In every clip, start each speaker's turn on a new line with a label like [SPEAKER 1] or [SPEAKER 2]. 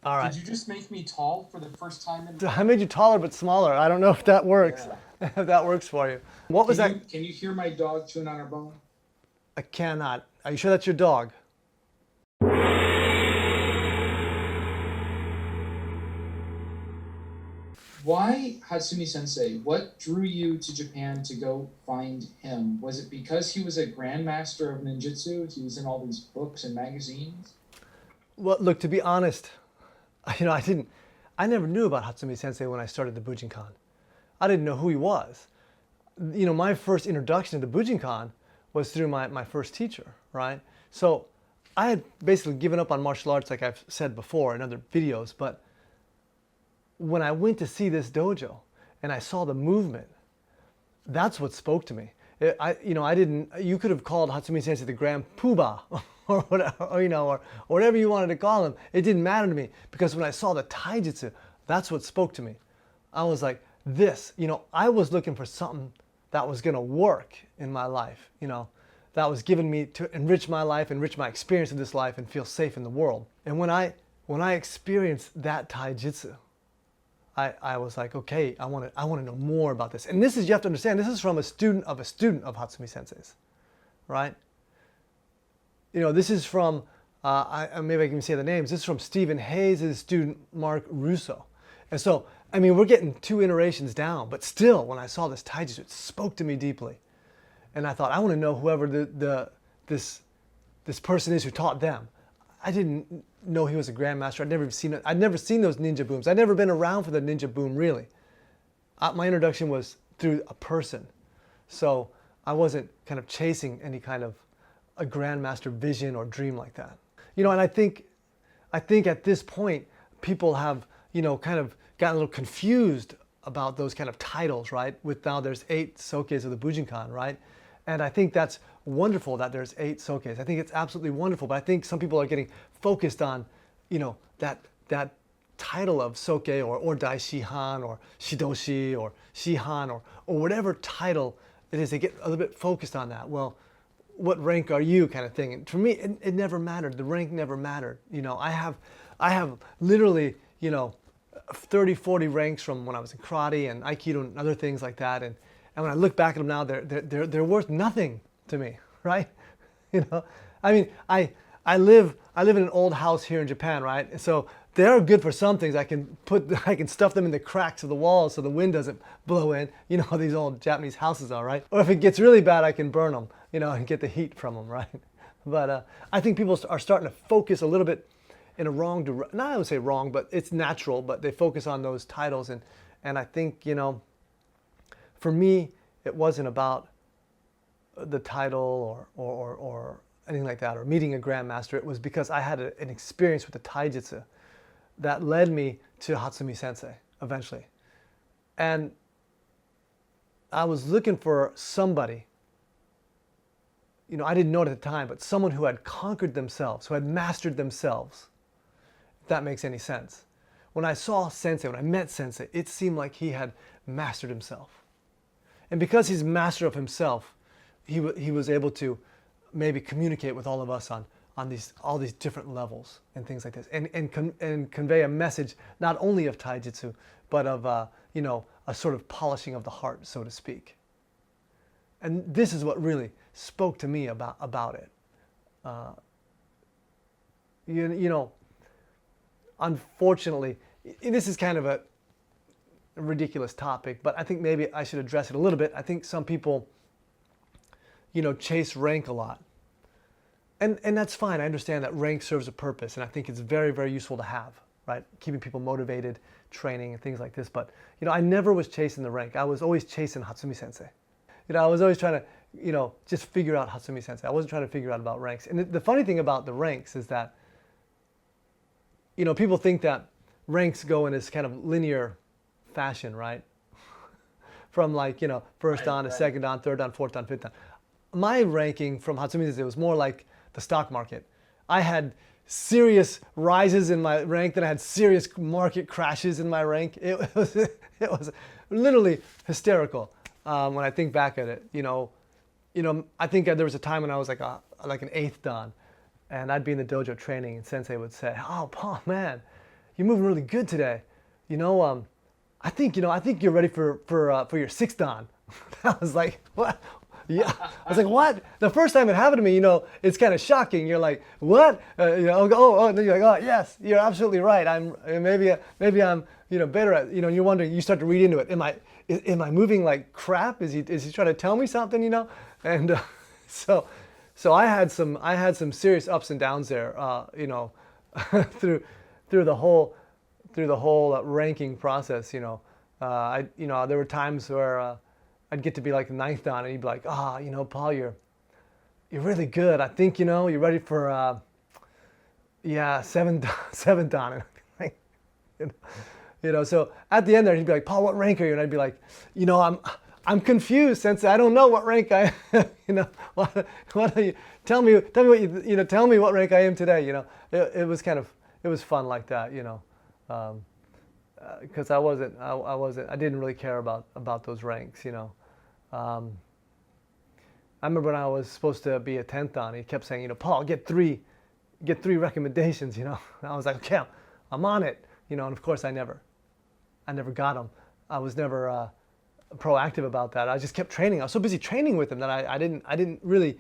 [SPEAKER 1] All right.
[SPEAKER 2] Did you just make me tall for the first time in
[SPEAKER 1] I made you taller but smaller. I don't know if that works.
[SPEAKER 2] Yeah.
[SPEAKER 1] If that works for you. What was that?
[SPEAKER 2] Can you hear my dog chewing on her bone?
[SPEAKER 1] I cannot. Are you sure that's your dog?
[SPEAKER 2] Why Hatsumi Sensei? What drew you to Japan to go find him? Was it because he was a grandmaster of ninjutsu? He was in all these books and magazines?
[SPEAKER 1] Well, look, to be honest, I never knew about Hatsumi Sensei when I started the Bujinkan. I didn't know who he was. My first introduction to the Bujinkan was through my first teacher, right? So I had basically given up on martial arts, like I've said before in other videos, but when I went to see this dojo and I saw the movement, that's what spoke to me. You could have called Hatsumi Sensei the Grand Poobah or whatever, or whatever you wanted to call him. It didn't matter to me because when I saw the taijutsu, that's what spoke to me. I was like, I was looking for something that was gonna work in my life, that was given me to enrich my life, enrich my experience of this life and feel safe in the world. And when I experienced that taijutsu, I was like, okay, I want to know more about this. And you have to understand, this is from a student of Hatsumi Sensei's, right? This is from, maybe I can say the names, this is from Stephen Hayes' student, Mark Russo. And so, we're getting 2 iterations down, but still, when I saw this taijutsu, it spoke to me deeply. And I thought, I want to know whoever this person is who taught them. I didn't know he was a grandmaster. I'd never seen those ninja booms. I'd never been around for the ninja boom, really. My introduction was through a person. So I wasn't kind of chasing any kind of a grandmaster vision or dream like that. And I think at this point, people have, kind of gotten a little confused about those kind of titles, right? With now there's 8 sokes of the Bujinkan, right? And I think that's wonderful that there's 8 sokes. I think it's absolutely wonderful, but I think some people are getting focused on, that title of soke or dai shihan or shidoshi or shihan or whatever title it is. They get a little bit focused on that. Well, what rank are you, kind of thing? And for me, it never mattered. The rank never mattered. I have literally, 30, 40 ranks from when I was in karate and aikido and other things like that. And when I look back at them now, they're worth nothing to me, right? I live in an old house here in Japan, right? And so they're good for some things. I can stuff them in the cracks of the walls so the wind doesn't blow in. You know how these old Japanese houses are, right? Or if it gets really bad, I can burn them, and get the heat from them, right? But I think people are starting to focus a little bit in a wrong direction. Not I would say wrong, but it's natural. But they focus on those titles, and I think for me, it wasn't about the title or anything like that, or meeting a grandmaster. It was because I had an experience with the taijutsu that led me to Hatsumi Sensei eventually. And I was looking for somebody, I didn't know it at the time, but someone who had conquered themselves, who had mastered themselves, if that makes any sense. When I saw Sensei, when I met Sensei, it seemed like he had mastered himself. And because he's master of himself, he was able to maybe communicate with all of us on all these different levels and things like this, and convey a message not only of taijutsu, but of a sort of polishing of the heart, so to speak. And this is what really spoke to me about it. Unfortunately, this is kind of a ridiculous topic, but I think maybe I should address it a little bit. I think some people, chase rank a lot. And that's fine. I understand that rank serves a purpose, and I think it's very, very useful to have, right? Keeping people motivated, training, and things like this. But, I never was chasing the rank. I was always chasing Hatsumi Sensei. I was always trying to, just figure out Hatsumi Sensei. I wasn't trying to figure out about ranks. And the funny thing about the ranks is that, people think that ranks go in this kind of linear fashion, right? From first dan to second dan, third dan, fourth dan, fifth dan. My ranking from Hatsumi Sensei was more like the stock market. I had serious rises in my rank, then I had serious market crashes in my rank. It was literally hysterical when I think back at it. I think there was a time when I was like an 8th dan, and I'd be in the dojo training, and Sensei would say, "Oh, Paul, man, you're moving really good today. I think you're ready for your sixth dan." I was like, "What?" Yeah, I was like, "What?" The first time it happened to me, it's kind of shocking. You're like, "What?" And then you're like, "Oh, yes, you're absolutely right. Maybe I'm better at." You're wondering. You start to read into it. Am I moving like crap? Is he trying to tell me something? And so I had some serious ups and downs there. Through the whole ranking process. There were times where I'd get to be like the ninth dan, and he'd be like, "Paul, you're really good. I think you're ready for seventh dan." So at the end there, he'd be like, "Paul, what rank are you?" And I'd be like, I'm confused, Sensei. I don't know what rank I am. What are you? Tell me what tell me what rank I am today. It was fun like that. Because I didn't really care about those ranks. I remember when I was supposed to be a 10th dan, he kept saying, "Paul, get three recommendations." And I was like, "Okay, I'm on it." And of course I never got them. I was never proactive about that. I just kept training. I was so busy training with him that I didn't really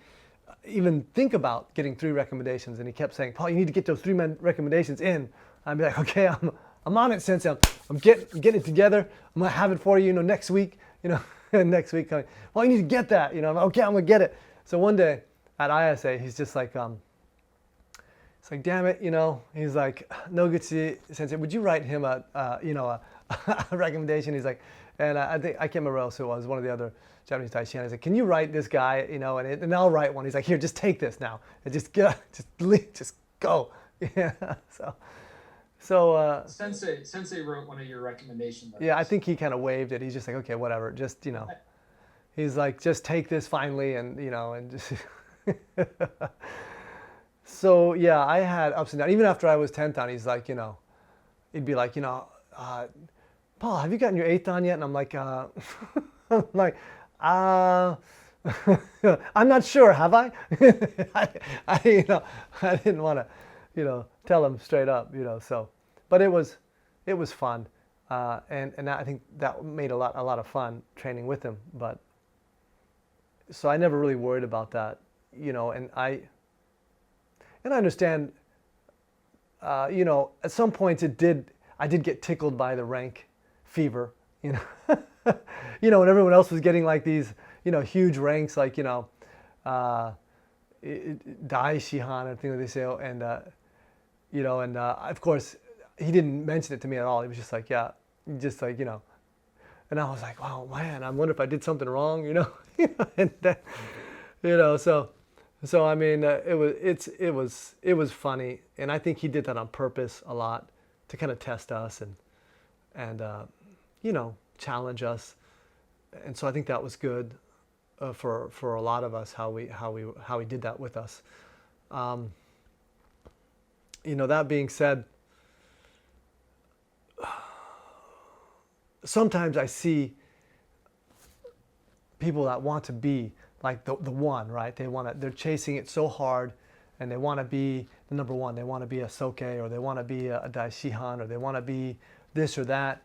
[SPEAKER 1] even think about getting 3 recommendations. And he kept saying, "Paul, you need to get those 3 recommendations in." I'd be like, "Okay, I'm on it, Sensei. I'm getting it together. I'm gonna have it for you, next week. And next week coming. Well, you need to get that. I'm like, okay, I'm gonna get it." So one day at ISA, he's just like, it's like, "Damn it, He's like, "Noguchi Sensei, would you write him a recommendation?" He's like, and I can't remember else it was. One of the other Japanese Taishan. He's like, "Can you write this guy? And I'll write one." He's like, "Here, just take this now, and just go." Yeah. So
[SPEAKER 2] Sensei wrote one of your recommendation letters.
[SPEAKER 1] Yeah, I think he kind of waived it. He's just like, "Okay, whatever. Just he's like, "Just take this finally," and and just. So yeah, I had ups and downs. Even after I was 10th dan, he's like, he'd be like, "Paul, have you gotten your 8th dan yet?" And I'm like, I'm like, "I'm not sure. Have I?" I didn't want to, tell him straight up, So, but it was fun, and I think that made a lot of fun training with him. But so I never really worried about that, and I understand, at some points I did get tickled by the rank fever, when everyone else was getting like these, huge ranks, like, Dai Shihan and things like they say, and, of course, he didn't mention it to me at all. He was just like, yeah, just like, and I was like, "Wow, man, I wonder if I did something wrong, and then, so I mean, it was funny, and I think he did that on purpose a lot to kind of test us and challenge us, and so I think that was good for a lot of us how he did that with us. That being said, sometimes I see people that want to be like the one, right? They're chasing it so hard, and they want to be the number one. They want to be a soke, or they want to be a daishihan, or they want to be this or that.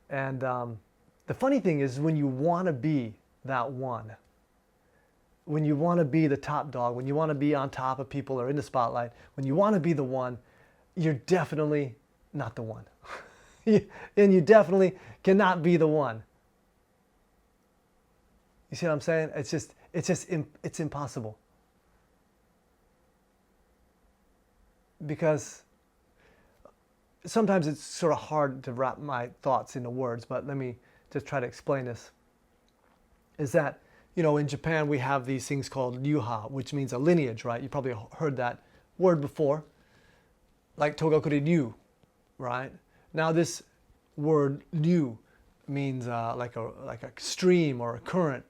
[SPEAKER 1] And the funny thing is, when you want to be that one, when you want to be the top dog, when you want to be on top of people or in the spotlight, when you want to be the one, you're definitely not the one. And you definitely cannot be the one. You see what I'm saying? It's impossible. Because sometimes it's sort of hard to wrap my thoughts into words, but let me just try to explain this. Is that, in Japan we have these things called ryuha, which means a lineage, right? You probably heard that word before. Like Togakure Ryu, right? Now this word ryu means like a stream or a current,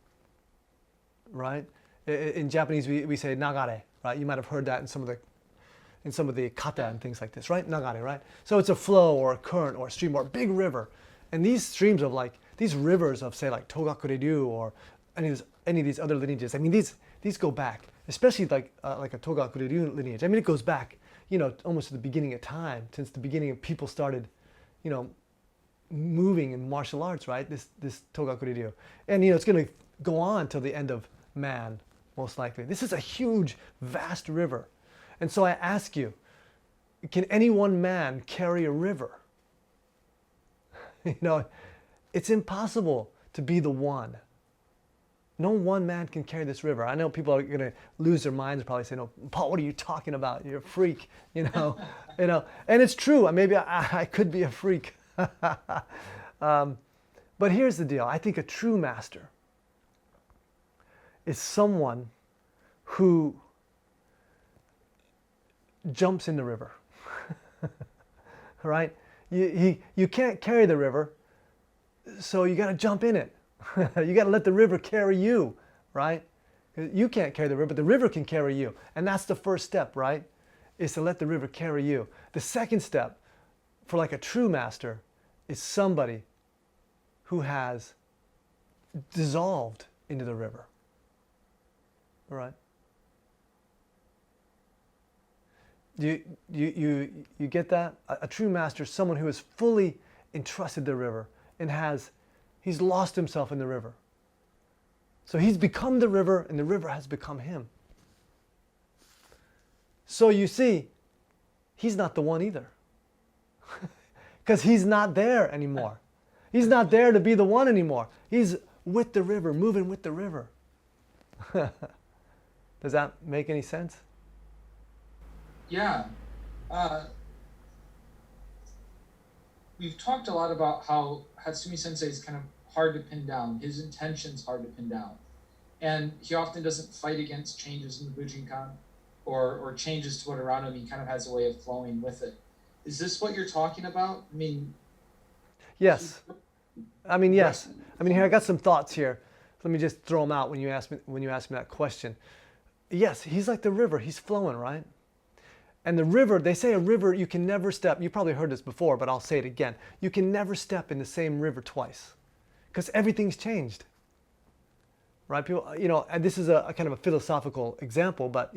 [SPEAKER 1] right? In Japanese we say nagare, right? You might have heard that in some of the kata and things like this, right? Nagare, right? So it's a flow or a current or a stream or a big river. And these streams of these rivers of, say, like Togakure Ryu or any of these other lineages, I mean, these go back, especially like a Togakure Ryu lineage. I mean, it goes back, almost at the beginning of time, since the beginning of people started, moving in martial arts, right? This Togaku-ryu. And, it's going to go on till the end of man, most likely. This is a huge, vast river. And so I ask you, can any one man carry a river? It's impossible to be the one. No one man can carry this river. I know people are going to lose their minds and probably say, no, Paul, what are you talking about? You're a freak, And it's true. Maybe I could be a freak. But here's the deal. I think a true master is someone who jumps in the river. Right? You can't carry the river, so you got to jump in it. You got to let the river carry you, right? You can't carry the river, but the river can carry you. And that's the first step, right? Is to let the river carry you. The second step for like a true master is somebody who has dissolved into the river. All right? You get that? A true master is someone who has fully entrusted the river and he's lost himself in the river. So he's become the river and the river has become him. So you see, he's not the one either. Because he's not there anymore. He's not there to be the one anymore. He's with the river, moving with the river. Does that make any sense?
[SPEAKER 2] Yeah. We've talked a lot about how Hatsumi Sensei is kind of hard to pin down. His intention's hard to pin down. And he often doesn't fight against changes in the Bujinkan or changes to what around him. He kind of has a way of flowing with it. Is this what you're talking about?
[SPEAKER 1] Yes. Yes. Here, I got some thoughts here. Let me just throw them out when you ask me that question. Yes, he's like the river. He's flowing, right? And the river, they say a river, you can never step. You probably heard this before, but I'll say it again. You can never step in the same river twice because everything's changed. Right? People, and this is a kind of a philosophical example, but,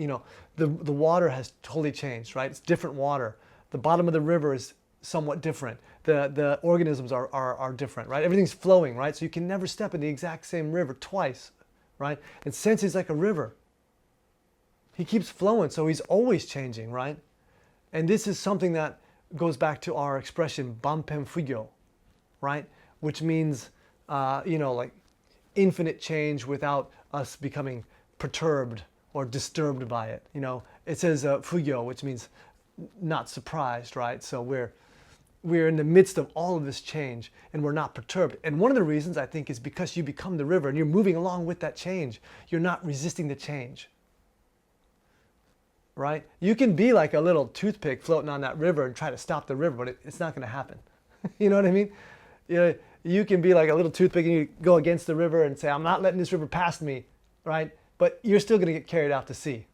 [SPEAKER 1] the water has totally changed, right? It's different water. The bottom of the river is somewhat different. The organisms are different, right? Everything's flowing, right? So you can never step in the exact same river twice, right? And since he's like a river, he keeps flowing, so he's always changing, right? And this is something that goes back to our expression, banpen fugyo, right? Which means, like infinite change without us becoming perturbed or disturbed by it. It says fugyo, which means not surprised, right? So we're in the midst of all of this change and we're not perturbed. And one of the reasons I think is because you become the river and you're moving along with that change. You're not resisting the change. Right? You can be like a little toothpick floating on that river and try to stop the river, but it's not going to happen. You know what I mean? You can be like a little toothpick and you go against the river and say, I'm not letting this river pass me, right? But you're still going to get carried out to sea.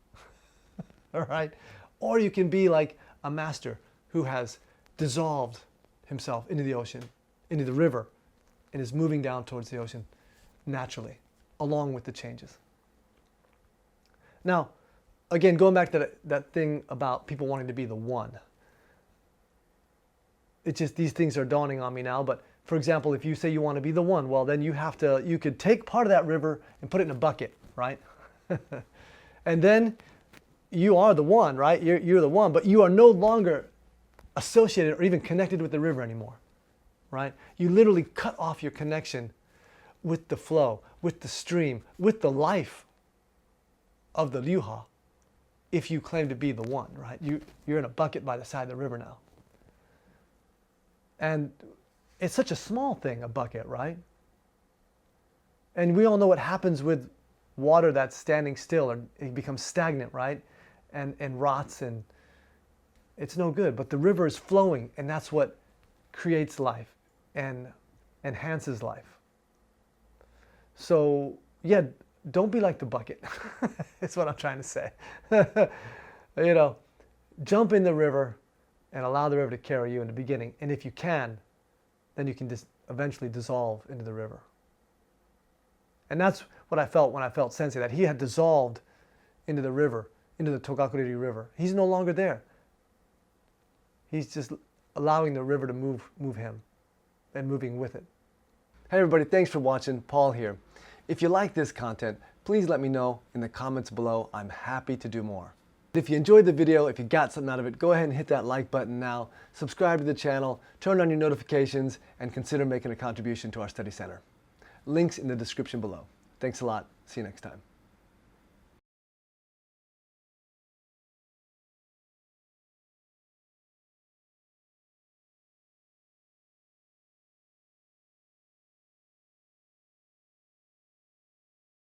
[SPEAKER 1] All right? Or you can be like a master who has dissolved himself into the ocean, into the river, and is moving down towards the ocean naturally, along with the changes. Now, again, going back to that thing about people wanting to be the one. It's just these things are dawning on me now. But for example, if you say you want to be the one, well, then you could take part of that river and put it in a bucket, right? And then you are the one, right? You're the one, but you are no longer associated or even connected with the river anymore, right? You literally cut off your connection with the flow, with the stream, with the life of the ryuha. If you claim to be the one, right? You're in a bucket by the side of the river now. And it's such a small thing, a bucket, right? And we all know what happens with water that's standing still, or it becomes stagnant, right? And rots, and it's no good. But the river is flowing, and that's what creates life and enhances life. So, yeah, don't be like the bucket. That's what I'm trying to say. Jump in the river and allow the river to carry you in the beginning. And if you can, then you can just eventually dissolve into the river. And that's what I felt when I felt Sensei, that he had dissolved into the river, into the Togaku-ryu River. He's no longer there. He's just allowing the river to move him and moving with it. Hey everybody, thanks for watching. Paul here. If you like this content, please let me know in the comments below. I'm happy to do more. If you enjoyed the video, if you got something out of it, go ahead and hit that like button now, subscribe to the channel, turn on your notifications, and consider making a contribution to our study center. Links in the description below. Thanks a lot. See you next time.